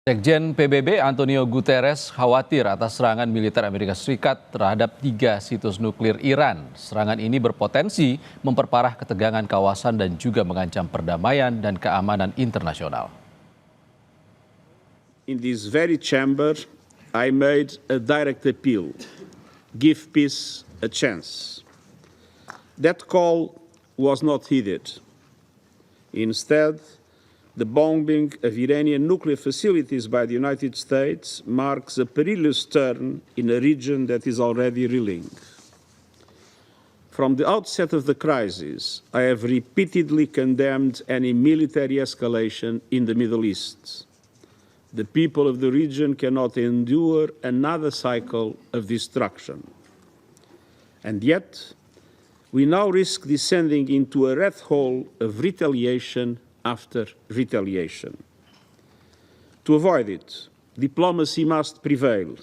Sekjen PBB Antonio Guterres khawatir atas serangan militer Amerika Serikat terhadap 3 situs nuklir Iran. Serangan ini berpotensi memperparah ketegangan kawasan dan juga mengancam perdamaian dan keamanan internasional. In this very chamber, I made a direct appeal. Give peace a chance. That call was not heeded. Instead, the bombing of Iranian nuclear facilities by the United States marks a perilous turn in a region that is already reeling. From the outset of the crisis, I have repeatedly condemned any military escalation in the Middle East. The people of the region cannot endure another cycle of destruction. And yet, we now risk descending into a rat hole of retaliation after retaliation. To avoid it, diplomacy must prevail.